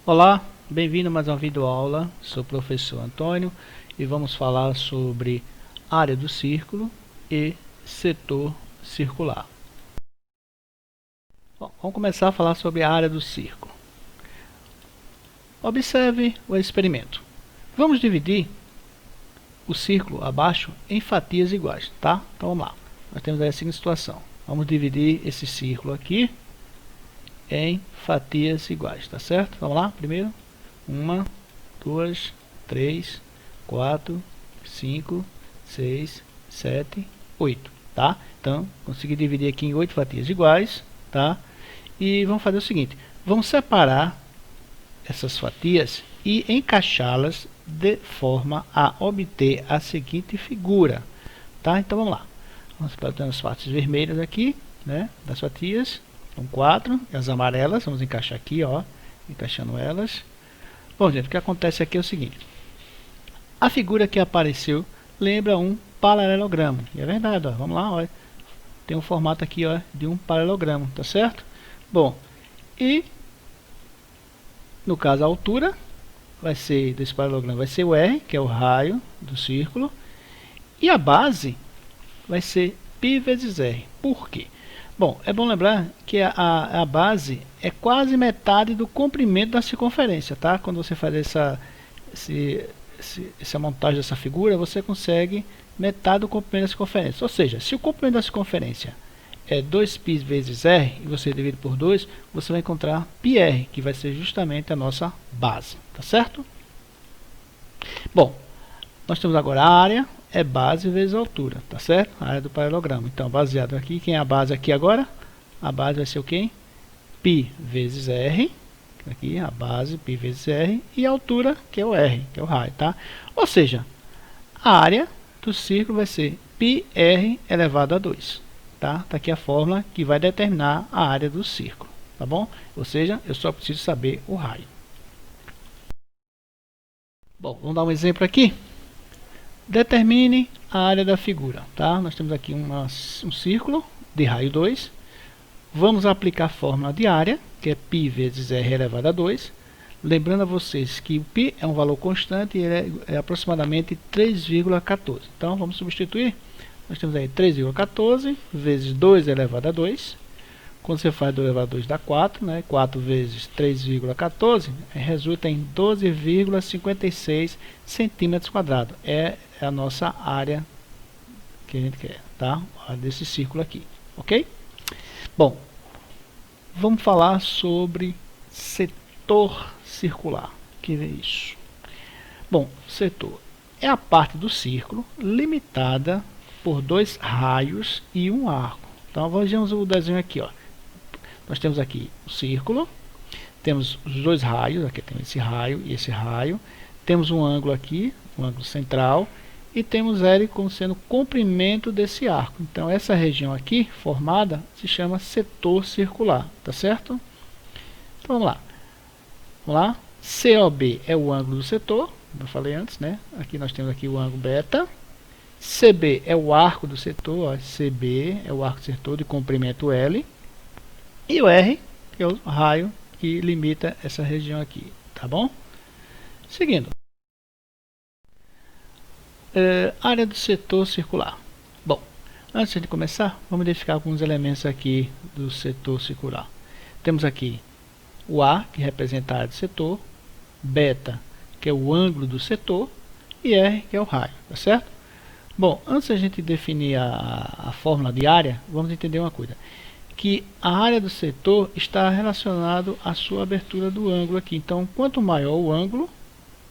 Olá, bem-vindo a mais uma videoaula. Sou o professor Antônio e vamos falar sobre área do círculo e setor circular. Bom, vamos começar a falar sobre a área do círculo. Observe o experimento. Vamos dividir o círculo abaixo em fatias iguais, tá? Então vamos lá. Nós temos aí a seguinte situação. Vamos dividir esse círculo aqui em fatias iguais, tá certo? Vamos lá, primeiro. 1, 2, 3, 4, 5, 6, 7, 8, tá? Então, consegui dividir aqui em 8 fatias iguais, tá? E vamos fazer o seguinte, vamos separar essas fatias e encaixá-las de forma a obter a seguinte figura, tá? Então, vamos lá. Vamos separar as partes vermelhas aqui, né, das fatias. São 4, e as amarelas, vamos encaixar aqui, ó, encaixando elas. Bom, gente, o que acontece aqui é o seguinte. A figura que apareceu lembra um paralelogramo. E é verdade, ó, vamos lá, ó, tem um formato aqui, ó, de um paralelogramo, tá certo? Bom, e no caso a altura vai ser desse paralelogramo vai ser o R, que é o raio do círculo, e a base vai ser π vezes R. Por quê? Bom, é bom lembrar que a base é quase metade do comprimento da circunferência, tá? Quando você faz essa montagem dessa figura, você consegue metade do comprimento da circunferência. Ou seja, se o comprimento da circunferência é 2π vezes R, e você divide por 2, você vai encontrar πr, que vai ser justamente a nossa base, tá certo? Bom, nós temos agora a área, é base vezes altura, tá certo? A área do paralelogramo. Então, baseado aqui, quem é a base aqui agora? A base vai ser o quê? π vezes R, aqui a base, π vezes R, e a altura, que é o R, que é o raio, tá? Ou seja, a área do círculo vai ser πr elevado a 2, tá? Tá aqui a fórmula que vai determinar a área do círculo, tá bom? Ou seja, eu só preciso saber o raio. Bom, vamos dar um exemplo aqui. Determine a área da figura, tá? Nós temos aqui um círculo de raio 2. Vamos aplicar a fórmula de área, que é π vezes R elevado a 2. Lembrando a vocês que o π é um valor constante e ele é aproximadamente 3,14. Então, vamos substituir. Nós temos aí 3,14 vezes 2 elevado a 2. Quando você faz 2 elevado a 2 dá 4, né? 4 vezes 3,14 resulta em 12,56 centímetros quadrados. É a nossa área que a gente quer, tá? A área desse círculo aqui, ok? Bom, vamos falar sobre setor circular. Que é isso? Bom, setor é a parte do círculo limitada por 2 raios e um arco. Então, vejamos o desenho aqui, ó. Nós temos aqui o círculo, temos os 2 raios, aqui tem esse raio e esse raio, temos um ângulo aqui, um ângulo central, e temos L como sendo o comprimento desse arco. Então, essa região aqui, formada, se chama setor circular, tá certo? Então, vamos lá. Vamos lá. COB é o ângulo do setor, como eu falei antes, né? Aqui nós temos aqui o ângulo beta. CB é o arco do setor, ó, CB é o arco do setor de comprimento L. E o R, que é o raio que limita essa região aqui, tá bom? Seguindo. Área do setor circular. Bom, antes de começar, vamos identificar alguns elementos aqui do setor circular. Temos aqui o A, que representa a área do setor, beta, que é o ângulo do setor, e R, que é o raio, tá certo? Bom, antes de a gente definir a fórmula de área, vamos entender uma coisa. Que a área do setor está relacionado à sua abertura do ângulo aqui. Então, quanto maior o ângulo,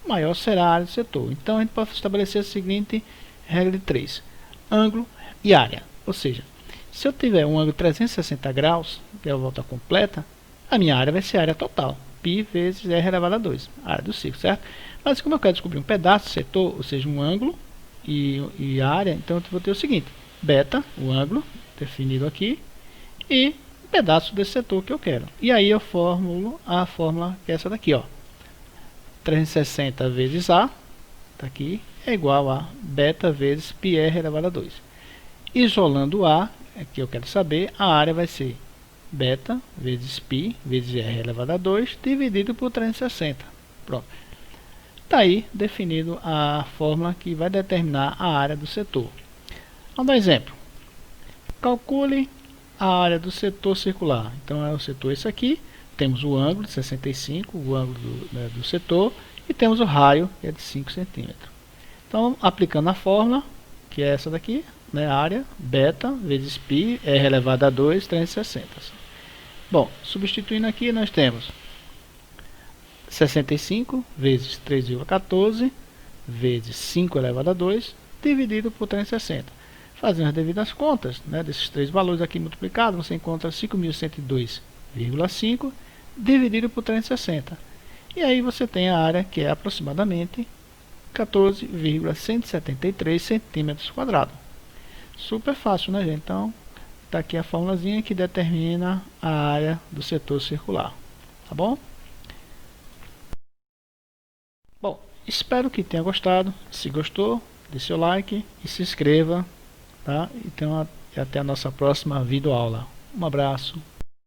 maior será a área do setor. Então, a gente pode estabelecer a seguinte regra de 3. Ângulo e área. Ou seja, se eu tiver um ângulo de 360 graus, que é a volta completa, a minha área vai ser a área total. π vezes R elevado a 2. A área do círculo, certo? Mas como eu quero descobrir um pedaço do setor, ou seja, um ângulo e área, então eu vou ter o seguinte. Beta, o ângulo, definido aqui, e um pedaço desse setor que eu quero. E aí eu formulo a fórmula que é essa daqui, ó. 360 vezes A, tá aqui, é igual a beta vezes πr elevado a 2. Isolando A, que eu quero saber, a área vai ser beta vezes π vezes r elevado a 2 dividido por 360. Pronto. Está aí definido a fórmula que vai determinar a área do setor. Vamos dar um exemplo. Calcule a área do setor circular. Então é o setor esse aqui. Temos o ângulo de 65, o ângulo do setor, e temos o raio, que é de 5 centímetros. Então, aplicando a fórmula, que é essa daqui, né, área, beta vezes π, r elevado a 2, 360. Bom, substituindo aqui, nós temos 65 vezes 3,14 vezes 5 elevado a 2, dividido por 360. Fazendo as devidas contas, né, desses três valores aqui multiplicados, você encontra 5.102,5 dividido por 360. E aí você tem a área que é aproximadamente 14,173 centímetros quadrados. Super fácil, né, gente? Então, está aqui a formulazinha que determina a área do setor circular. Tá bom? Bom, espero que tenha gostado. Se gostou, dê seu like e se inscreva. Tá? Então, até a nossa próxima videoaula. Um abraço.